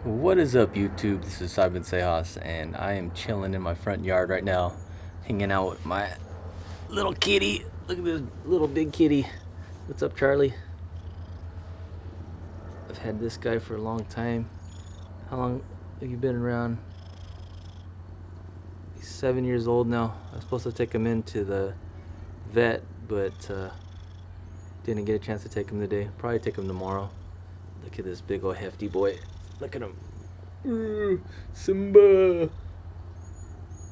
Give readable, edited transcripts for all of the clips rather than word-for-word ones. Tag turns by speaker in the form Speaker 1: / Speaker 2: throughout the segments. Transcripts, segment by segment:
Speaker 1: What is up, YouTube? This is Xha1-S, and I am chilling in my front yard right now, hanging out with my little kitty. Look at this little big kitty. What's up, Charlie? I've had this guy for a long time. How long have you been around? He's 7 years old now. I was supposed to take him into the vet, but didn't get a chance to take him today. Probably take him tomorrow. Look at this big old hefty boy. Look at him. Simba.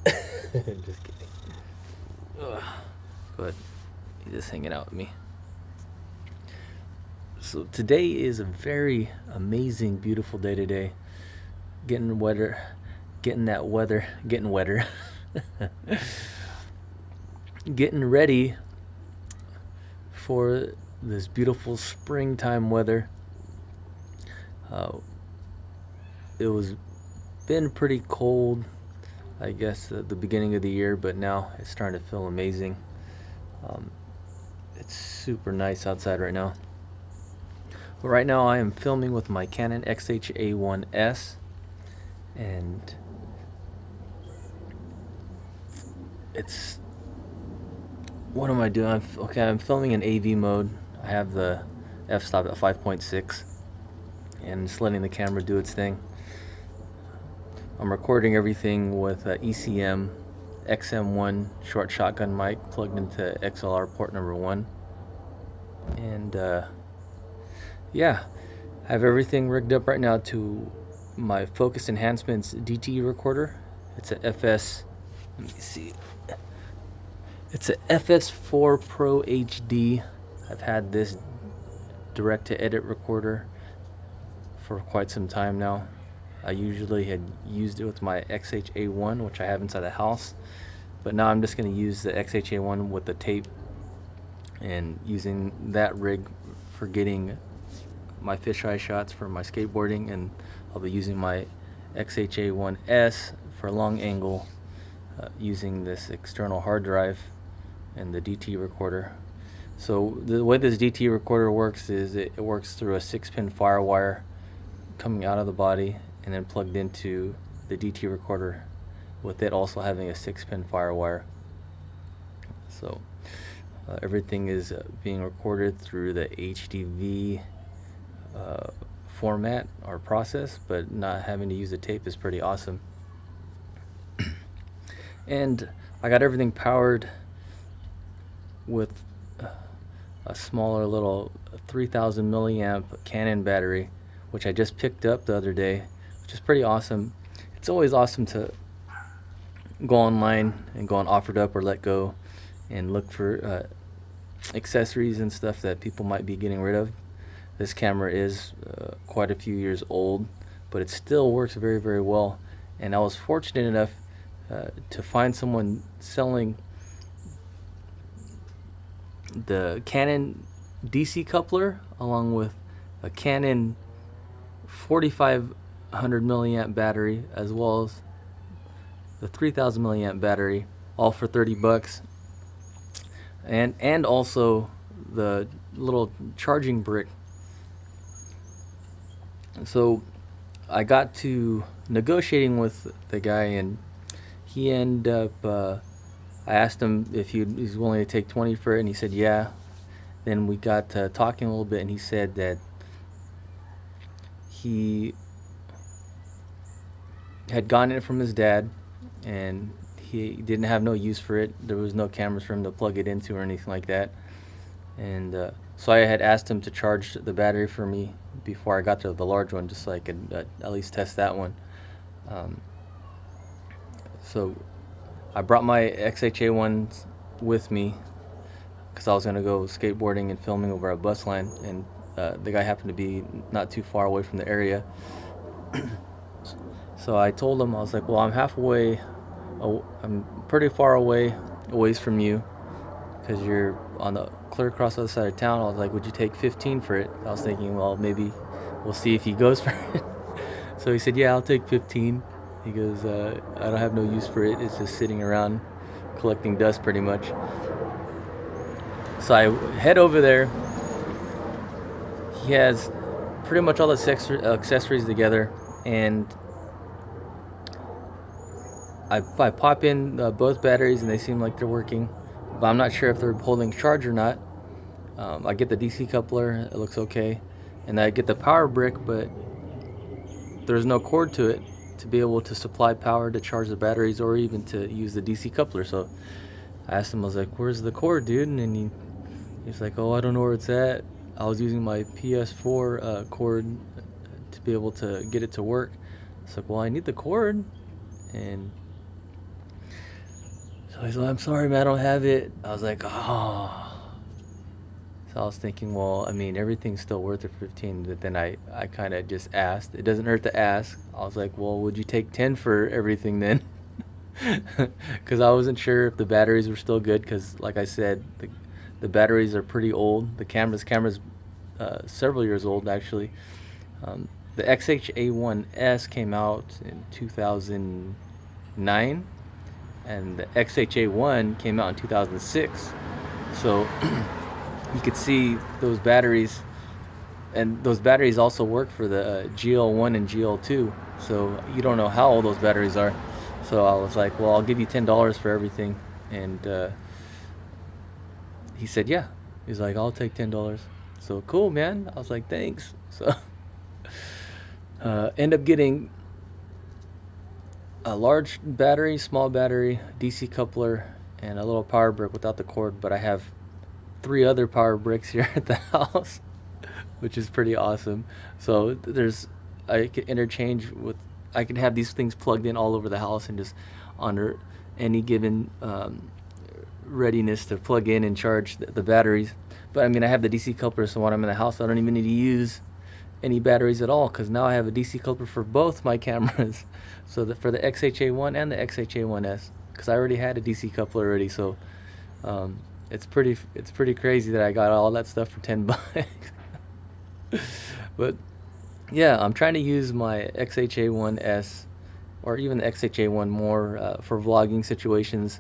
Speaker 1: Just kidding. Ugh. Go ahead. He's just hanging out with me. So today is a very amazing, beautiful day today. Getting wetter. Getting that weather. Getting wetter. Getting ready for this beautiful springtime weather. It was been pretty cold, I guess, at the beginning of the year, but now it's starting to feel amazing. It's super nice outside right now. But right now I am filming with my Canon Xha1-S, and it's, what am I doing? I'm filming in AV mode. I have the f-stop at 5.6 and just letting the camera do its thing. I'm recording everything with ECM XM1 short shotgun mic plugged into XLR port number 1. And yeah, I have everything rigged up right now to my Focus Enhancements DT recorder. It's a FS, let me see. It's a FS4 Pro HD. I've had this direct to edit recorder for quite some time now. I usually had used it with my Xha1, which I have inside the house, but now I'm just going to use the Xha1 with the tape and using that rig for getting my fisheye shots for my skateboarding, and I'll be using my Xha1-S for long angle using this external hard drive and the DT recorder. So the way this DT recorder works is it works through a 6-pin firewire coming out of the body and then plugged into the DT recorder, with it also having a 6-pin firewire. So everything is being recorded through the HDV format or process, but not having to use the tape is pretty awesome. And I got everything powered with a smaller little 3000 milliamp Canon battery, which I just picked up the other day, which is pretty awesome. It's always awesome to go online and go on OfferUp or Let Go and look for accessories and stuff that people might be getting rid of. This camera is quite a few years old, but it still works very, very well. And I was fortunate enough to find someone selling the Canon DC coupler along with a Canon 4500 milliamp battery, as well as the 3000 milliamp battery, all for 30 bucks, and also the little charging brick. So I got to negotiating with the guy, and he ended up I asked him if he's willing to take 20 for it, and he said yeah. Then we got talking a little bit, and he said that he had gotten it from his dad and he didn't have no use for it. There was no cameras for him to plug it into or anything like that. And so I had asked him to charge the battery for me before I got to the large one, just so I could at least test that one. So I brought my Xha1 with me because I was going to go skateboarding and filming over at Bus Line, and the guy happened to be not too far away from the area. So I told him, I was like, well, I'm halfway, I'm pretty far away, a ways from you, because you're on the clear across the other side of town. I was like, would you take 15 for it? I was thinking, well, maybe we'll see if he goes for it. So he said, yeah, I'll take 15. He goes, I don't have no use for it. It's just sitting around collecting dust pretty much. So I head over there he has pretty much all the accessories together, and I pop in both batteries and they seem like they're working, but I'm not sure if they're holding charge or not. I get the DC coupler, it looks okay, and I get the power brick, but there's no cord to it to be able to supply power to charge the batteries or even to use the DC coupler. So I asked him, I was like, where's the cord, dude? And he's like, oh, I don't know where it's at. I was using my PS4 cord to be able to get it to work. It's like, well, I need the cord. And so he's like, I'm sorry, man, I don't have it. I was like, oh. So I was thinking, well, I mean, everything's still worth it for 15, but then I kind of just asked. It doesn't hurt to ask. I was like, well, would you take 10 for everything then? Because I wasn't sure if the batteries were still good, because like I said, the batteries are pretty old. The camera's several years old, actually. The Xha1-S came out in 2009, and the Xha1 came out in 2006. So you could see those batteries, and those batteries also work for the GL1 and GL2. So you don't know how old those batteries are. So I was like, well, I'll give you $10 for everything. And he said, yeah. He's like, I'll take $10. So cool, man. I was like, thanks. So end up getting a large battery, small battery, DC coupler, and a little power brick without the cord. But I have 3 other power bricks here at the house, which is pretty awesome. So I could interchange with, I could have these things plugged in all over the house and just under any given readiness to plug in and charge the batteries. But I mean, I have the DC coupler, so when I'm in the house, I don't even need to use any batteries at all, because now I have a DC coupler for both my cameras. So for the Xha1 and the Xha1-S, because I already had a DC coupler already. So it's pretty crazy that I got all that stuff for $10. But yeah, I'm trying to use my Xha1-S or even the Xha1 more for vlogging situations.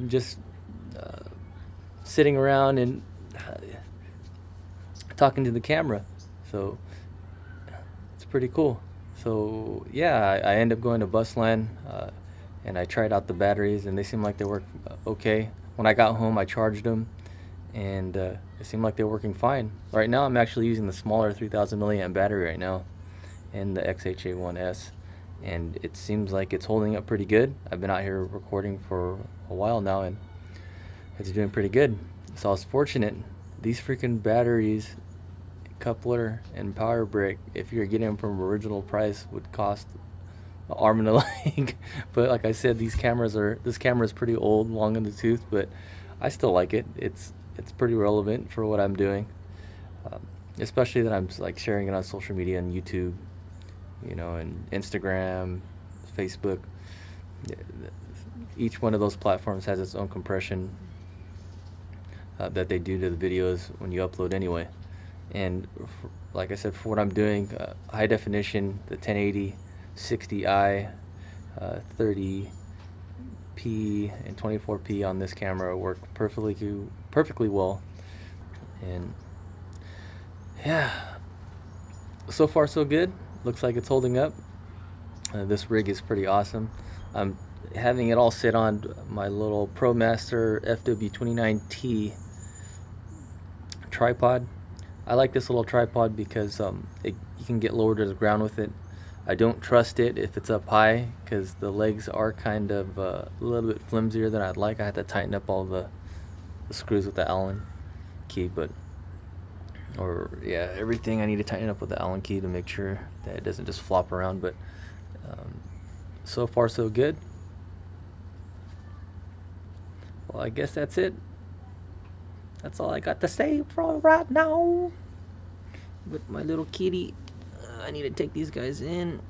Speaker 1: Just sitting around and talking to the camera. So it's pretty cool. So yeah, I end up going to Busland and I tried out the batteries, and they seem like they work okay. When I got home, I charged them, and it seemed like they're working fine. Right now, I'm actually using the smaller 3000 milliamp battery right now in the Xha1-S, and it seems like it's holding up pretty good. I've been out here recording for a while now, and it's doing pretty good. So I was fortunate. These freaking batteries, coupler and power brick, if you're getting them from original price, would cost an arm and a leg. But like I said, this camera is pretty old, long in the tooth, but I still like it. It's pretty relevant for what I'm doing, especially that I'm like sharing it on social media and YouTube, and Instagram, Facebook. Each one of those platforms has its own compression that they do to the videos when you upload anyway. And like I said, for what I'm doing, high definition, the 1080, 60i, 30p, and 24p on this camera work perfectly well. And yeah, so far so good. Looks like it's holding up. This rig is pretty awesome. I'm having it all sit on my little ProMaster FW29T tripod. I like this little tripod because you can get lower to the ground with it. I don't trust it if it's up high, because the legs are kind of a little bit flimsier than I'd like. I had to tighten up all the screws with the Allen key, everything I need to tighten up with the Allen key to make sure that it doesn't just flop around. But so far so good. Well, I guess that's it. That's all I got to say for right now. With my little kitty, I need to take these guys in.